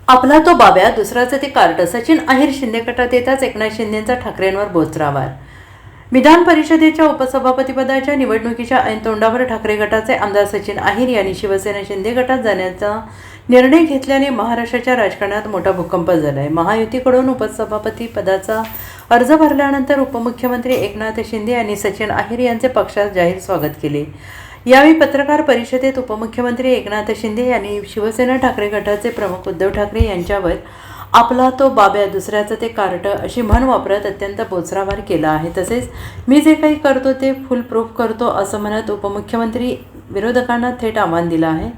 आपला तो बाब्या, दुसराचं ते कार्ट. सचिन अहिर शिंदे गटात येताच एकनाथ शिंदेंचा ठाकरेंवर बोचरावार. विधान परिषदेच्या उपसभापतीपदाच्या निवडणुकीच्या ऐन तोंडावर ठाकरे गटाचे आमदार सचिन अहिर यांनी शिवसेना शिंदे गटात जाण्याचा निर्णय घेतल्याने महाराष्ट्राच्या राजकारणात मोठा भूकंप झालाय. महायुतीकडून उपसभापती पदाचा अर्ज भरल्यानंतर उपमुख्यमंत्री एकनाथ शिंदे यांनी सचिन अहिर यांचे पक्षात जाहीर स्वागत केले. यावेळी पत्रकार परिषदेत उपमुख्यमंत्री एकनाथ शिंदे यांनी शिवसेना ठाकरे गटाचे प्रमुख उद्धव ठाकरे यांच्यावर आपला तो बाब्या, दुसऱ्याचं ते कार्ट अशी म्हण वापरत अत्यंत बोचरावार केला आहे. तसेच मी जे काही करतो ते फुल प्रूफ करतो असं म्हणत उपमुख्यमंत्री विरोधकांना थेट आव्हान दिलं आहे.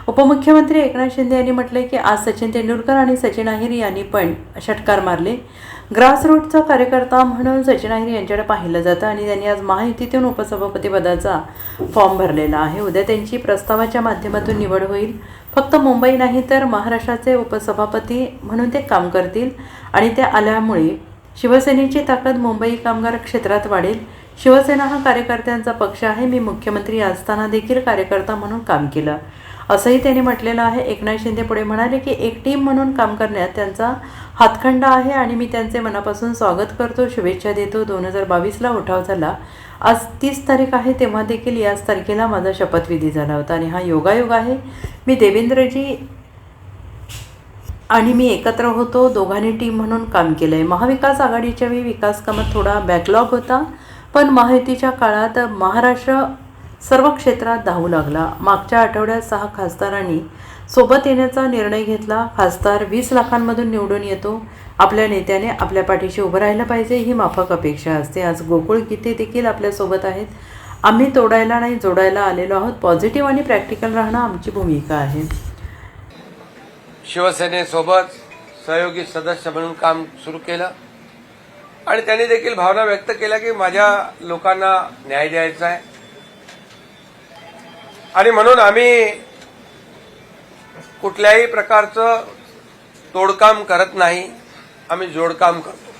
उपमुख्यमंत्री एकनाथ शिंदे यांनी म्हटले की आज सचिन तेंडुलकर आणि सचिन अहिर यांनी पण षटकार मारले. ग्रासरूटचा कार्यकर्ता म्हणून सचिन अहिर यांच्याकडे पाहिलं जातं आणि त्यांनी आज महायुतीतून उपसभापती पदाचा फॉर्म भरलेला आहे. उद्या त्यांची प्रस्तावाच्या माध्यमातून निवड होईल. फक्त मुंबई नाही तर महाराष्ट्राचे उपसभापती म्हणून ते काम करतील आणि ते आल्यामुळे शिवसेनेची ताकद मुंबई कामगार क्षेत्रात वाढेल. शिवसेना हा कार्यकर्त्यांचा पक्ष आहे. मी मुख्यमंत्री असताना देखील कार्यकर्ता म्हणून काम केलं असंही त्यांनी म्हटलेलं आहे. एकनाथ शिंदे पुढे म्हणाले की एक टीम म्हणून काम करण्यात त्यांचा हातखंडा आहे आणि मी त्यांचे मनापासून स्वागत करतो, शुभेच्छा देतो. 2022ला उठाव झाला. आज 30 तारीख आहे, तेव्हा देखील याच तारखेला माझा शपथविधी झाला होता आणि हा योगायोग आहे. मी देवेंद्रजी आणि मी एकत्र होतो, दोघांनी टीम म्हणून काम केलं आहे. महाविकास आघाडीच्या वेळी विकास कामात थोडा बॅकलॉग होता, पण महायुतीच्या काळात महाराष्ट्र सर्व क्षेत्रात धावू लागला. मागच्या आठवड्यात 6 खासदारांनी सोबत येण्याचा निर्णय घेतला. खासदार 20 लाखांमधून निवडून येतो. आपल्या नेत्याने आपल्या पाठीशी उभं राहिलं पाहिजे, ही माफक अपेक्षा असते. आज गोकुळ गीते देखील आपल्यासोबत आहेत. आम्ही तोडायला नाही, जोडायला आलेलो आहोत. पॉझिटिव्ह आणि प्रॅक्टिकल राहणं आमची भूमिका आहे. शिवसेनेसोबत सहयोगी सदस्य म्हणून काम सुरू केलं आणि त्यांनी देखील भावना व्यक्त केल्या की माझ्या लोकांना न्याय द्यायचा आहे आणि म्हणून आम्ही कुठल्याही प्रकारचं तोडकाम करत नाही, आम्ही जोडकाम करतो.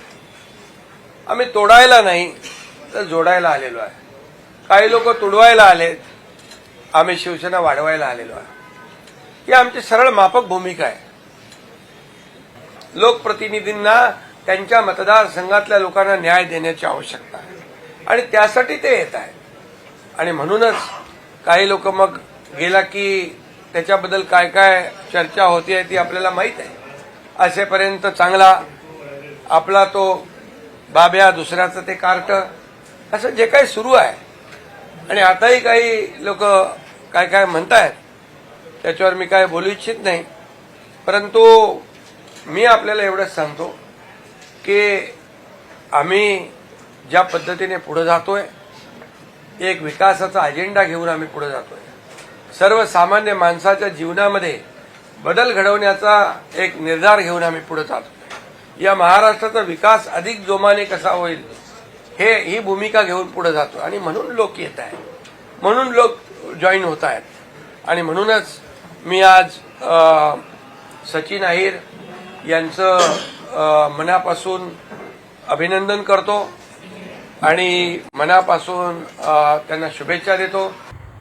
आम्ही तोडायला नाही तर जोडायला आलेलो आहे. काही लोक तुडवायला आलेत, आम्ही शिवसेना वाढवायला आलेलो आहे. ही आमची सरळ माफक भूमिका आहे. लोकप्रतिनिधींना त्यांच्या मतदारसंघातल्या लोकांना न्याय देण्याची आवश्यकता आहे आणि त्यासाठी ते येत आहे. आणि म्हणूनच काही लोक मग गेला की त्याच्याबद्दल काय काय चर्चा होती ती आपल्याला माहीत आहे. असेपर्यंत चांगला आपला तो बाब्या, दुसऱ्याचं ते कार्ट, असं जे काही सुरू आहे आणि आताही काही लोक काय काय म्हणतायत त्याच्यावर मी काय बोलू इच्छित नाही. परंतु मी आपल्याला एवढंच सांगतो की आम्ही ज्या पद्धतीने पुढे जातोय, एक विकासाचा अजेंडा घेऊन आम्ही पुढे जातोय. सर्वसामान्य माणसाच्या जीवनामध्ये बदल घडवण्याचा एक निर्धार घेऊन आम्ही पुढे जातोय. या महाराष्ट्राचा विकास अधिक जोमाने कसा होईल ही भूमिका घेऊन पुढे जातो आणि म्हणून लोक येत आहेत, म्हणून लोक जॉईन होत आहेत आणि मी आज सचिन अहिर यांचं मनापासून अभिनंदन करतो आणि मनापासून त्यांना शुभेच्छा देतो.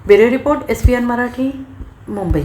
Bureau report, SPN Marathi, Mumbai.